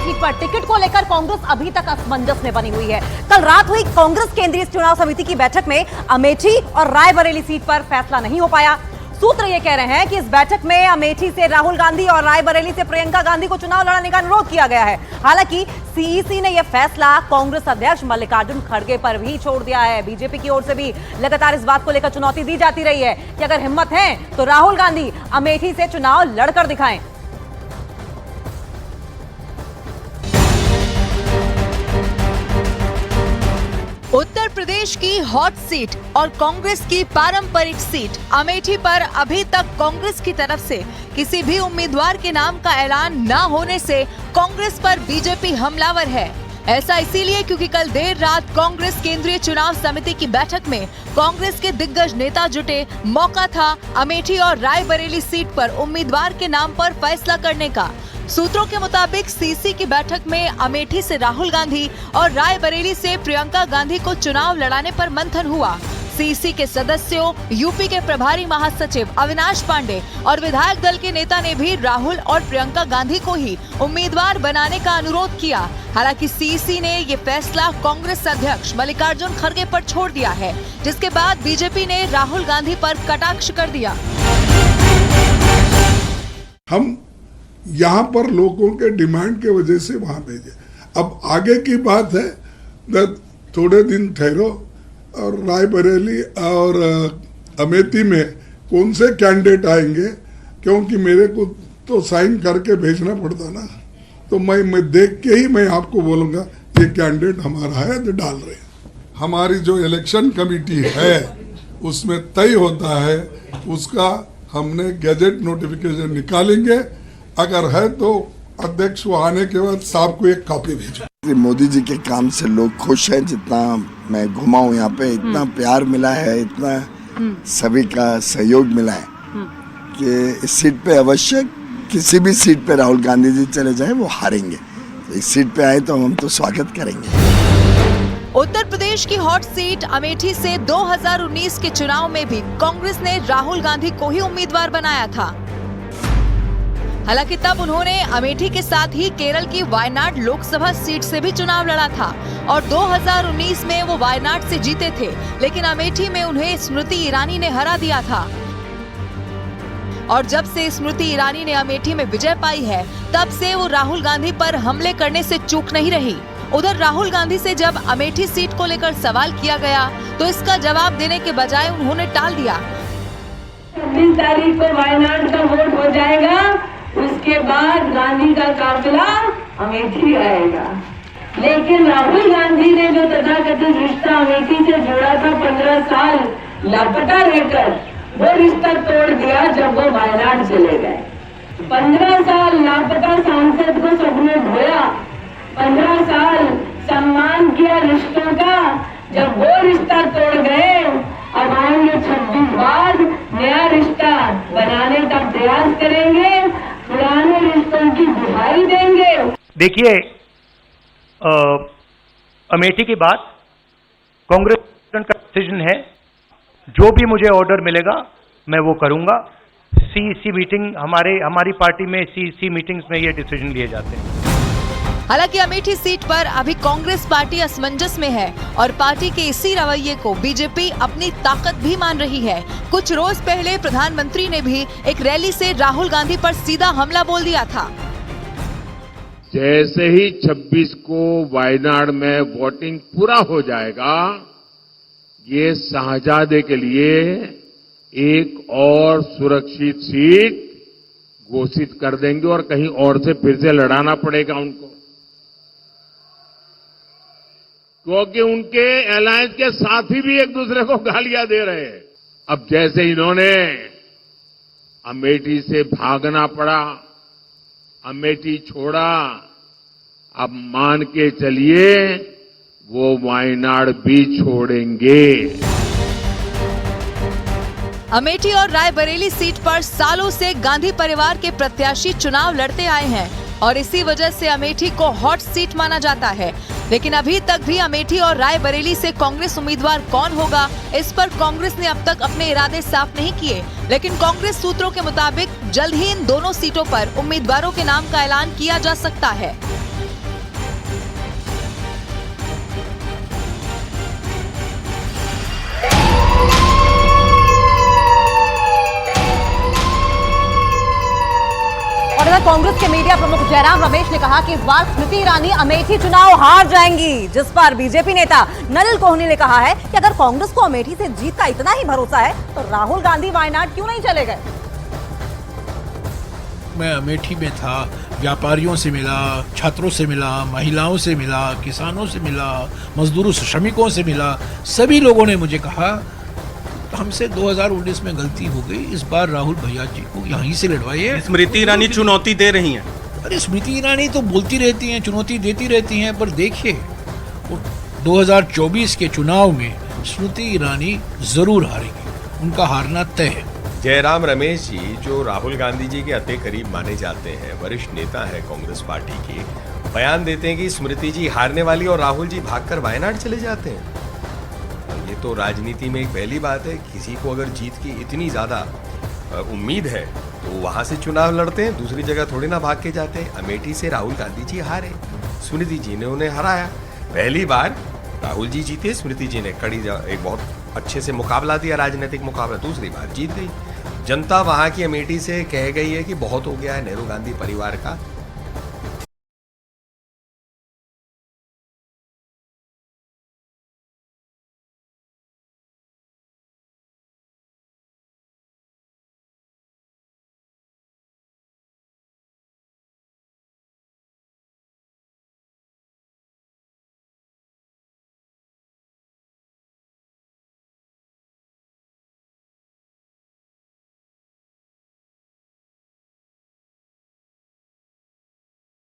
Seat पर ticket को लेकर कांग्रेस अभी तक असमंजस में बनी हुई है। कल रात हुई कांग्रेस केंद्रीय चुनाव समिति की बैठक में अमेठी और रायबरेली सीट पर फैसला नहीं हो पाया। सूत्र ये कह रहे हैं कि इस बैठक में अमेठी से राहुल गांधी और रायबरेली से प्रियंका गांधी को चुनाव लड़ने का अनुरोध किया गया है। हालांकि सीईसी ने यह फैसला कांग्रेस अध्यक्ष मल्लिकार्जुन खड़गे पर भी छोड़ दिया है। बीजेपी की ओर से भी लगातार इस बात को लेकर चुनौती दी जाती रही है कि अगर हिम्मत है तो राहुल गांधी अमेठी से चुनाव लड़कर दिखाएं। उत्तर प्रदेश की हॉट सीट और कांग्रेस की पारंपरिक सीट अमेठी पर अभी तक कांग्रेस की तरफ से किसी भी उम्मीदवार के नाम का ऐलान न होने से कांग्रेस पर बीजेपी हमलावर है। ऐसा इसीलिए क्योंकि कल देर रात कांग्रेस केंद्रीय चुनाव समिति की बैठक में कांग्रेस के दिग्गज नेता जुटे। मौका था अमेठी और रायबरेली सीट पर उम्मीदवार के नाम पर फैसला करने का। सूत्रों के मुताबिक सीसी की बैठक में अमेठी से राहुल गांधी और रायबरेली से प्रियंका गांधी को चुनाव लड़ाने पर मंथन हुआ। सीसी के सदस्यों, यूपी के प्रभारी महासचिव अविनाश पांडे और विधायक दल के नेता ने भी राहुल और प्रियंका गांधी को ही उम्मीदवार बनाने का अनुरोध किया। हालांकि सीसी ने ये फैसला कांग्रेस अध्यक्ष मल्लिकार्जुन खड़गे पर छोड़ दिया है, जिसके बाद बीजेपी ने राहुल गांधी पर कटाक्ष कर दिया। हम यहाँ पर लोगों के डिमांड के वजह से वहां भेजे। अब आगे की बात है, थोड़े दिन ठहरो और रायबरेली और अमेठी में कौन से कैंडिडेट आएंगे, क्योंकि मेरे को तो साइन करके भेजना पड़ता ना, तो मैं देख के ही मैं आपको बोलूंगा ये कैंडिडेट हमारा है तो डाल रहे हैं। हमारी जो इलेक्शन कमेटी है उसमें तय होता है, उसका हमने गैजेट नोटिफिकेशन निकालेंगे। अगर है तो अध्यक्ष वो आने के बाद साहब को एक कॉपी भेजो। मोदी जी के काम से लोग खुश हैं। जितना मैं घुमा हूँ यहाँ पे, इतना प्यार मिला है, इतना सभी का सहयोग मिला है कि इस सीट पे अवश्य किसी भी सीट पे राहुल गांधी जी चले जाए वो हारेंगे। तो इस सीट पे आए तो हम तो स्वागत करेंगे। उत्तर प्रदेश की हॉट सीट अमेठी से 2019 के चुनाव में भी कांग्रेस ने राहुल गांधी को ही उम्मीदवार बनाया था। हालांकि तब उन्होंने अमेठी के साथ ही केरल की वायनाड लोकसभा सीट से भी चुनाव लड़ा था और 2019 में वो वायनाड से जीते थे, लेकिन अमेठी में उन्हें स्मृति ईरानी ने हरा दिया था। और जब से स्मृति ईरानी ने अमेठी में विजय पाई है, तब से वो राहुल गांधी पर हमले करने से चूक नहीं रही। उधर राहुल गांधी से जब अमेठी सीट को लेकर सवाल किया गया तो इसका जवाब देने के बजाय उन्होंने टाल दिया। 26 तारीख को वायनाड का वोट हो जाएगा, उसके बाद गांधी का काफिला अमेठी आएगा। लेकिन राहुल गांधी ने जो तथाकथित रिश्ता अमेठी से जोड़ा था 15 साल लापता रहकर, वो रिश्ता तोड़ दिया जब वो वायनाड चले गए। 15 साल लापता सांसद को सबने ढोया, 15 साल सम्मान किया रिश्तों का। जब वो रिश्ता तोड़ गए, अब आएंगे 26 बाद नया रिश्ता बनाने का प्रयास करेंगे, पुराने रिश्तों की दुहाई देंगे। देखिए, अमेठी के बाद कांग्रेस का डिसीजन है, जो भी मुझे ऑर्डर मिलेगा मैं वो करूंगा। सीईसी मीटिंग हमारी पार्टी में सीईसी मीटिंग्स में ये डिसीजन लिए जाते हैं। हालांकि अमेठी सीट पर अभी कांग्रेस पार्टी असमंजस में है और पार्टी के इसी रवैये को बीजेपी अपनी ताकत भी मान रही है। कुछ रोज पहले प्रधानमंत्री ने भी एक रैली से राहुल गांधी पर सीधा हमला बोल दिया था। जैसे ही 26 को वायनाड में वोटिंग पूरा हो जाएगा, ये शाहजादे के लिए एक और सुरक्षित सीट घोषित कर देंगे और कहीं और से फिर से लड़ाना पड़ेगा उनको, क्योंकि उनके अलायंस के साथी भी एक दूसरे को गालियां दे रहे हैं। अब जैसे इन्होंने अमेठी से भागना पड़ा, अमेठी छोड़ा, अब मान के चलिए वो वायनाड भी छोड़ेंगे। अमेठी और रायबरेली सीट पर सालों से गांधी परिवार के प्रत्याशी चुनाव लड़ते आए हैं और इसी वजह से अमेठी को हॉट सीट माना जाता है। लेकिन अभी तक भी अमेठी और रायबरेली से कांग्रेस उम्मीदवार कौन होगा, इस पर कांग्रेस ने अब तक अपने इरादे साफ नहीं किए। लेकिन कांग्रेस सूत्रों के मुताबिक जल्द ही इन दोनों सीटों पर उम्मीदवारों के नाम का ऐलान किया जा सकता है। और इधर कांग्रेस के मीडिया प्रमुख जयराम रमेश ने कहा कि इस बार स्मृति ईरानी अमेठी चुनाव हार जाएंगी, जिस पर बीजेपी नेता नलिन कोहली ने कहा है कि अगर कांग्रेस को अमेठी से जीत का इतना ही भरोसा है तो राहुल गांधी वायनाड क्यों नहीं चले गए। मैं अमेठी में था, व्यापारियों से मिला, छात्रों से मिला, महिलाओं से मिला, किसानों से मिला, मजदूरों श्रमिकों से मिला। सभी लोगों ने मुझे कहा हमसे 2019 में गलती हो गई, इस बार राहुल भैया जी को यहीं से लड़वाइए। स्मृति ईरानी चुनौती दे रही हैं। अरे स्मृति ईरानी तो बोलती रहती हैं, चुनौती देती रहती हैं, पर देखिए 2024 के चुनाव में स्मृति ईरानी जरूर हारेगी, उनका हारना तय है। जयराम रमेश जी जो राहुल गांधी जी के अति करीब माने जाते हैं, वरिष्ठ नेता है कांग्रेस पार्टी के, बयान देते हैं कि स्मृति जी हारने वाली और राहुल जी भागकर वायनाड चले जाते हैं। ये तो राजनीति में एक पहली बात है, किसी को अगर जीत की इतनी ज़्यादा उम्मीद है तो वहाँ से चुनाव लड़ते हैं, दूसरी जगह थोड़ी ना भाग के जाते हैं। अमेठी से राहुल गांधी जी हारे, स्मृति जी ने उन्हें हराया। पहली बार राहुल जी जीते, स्मृति जी ने एक बहुत अच्छे से मुकाबला दिया, राजनीतिक मुकाबला, दूसरी बार जीत गई। जनता वहाँ की अमेठी से कह गई है कि बहुत हो गया है नेहरू गांधी परिवार का,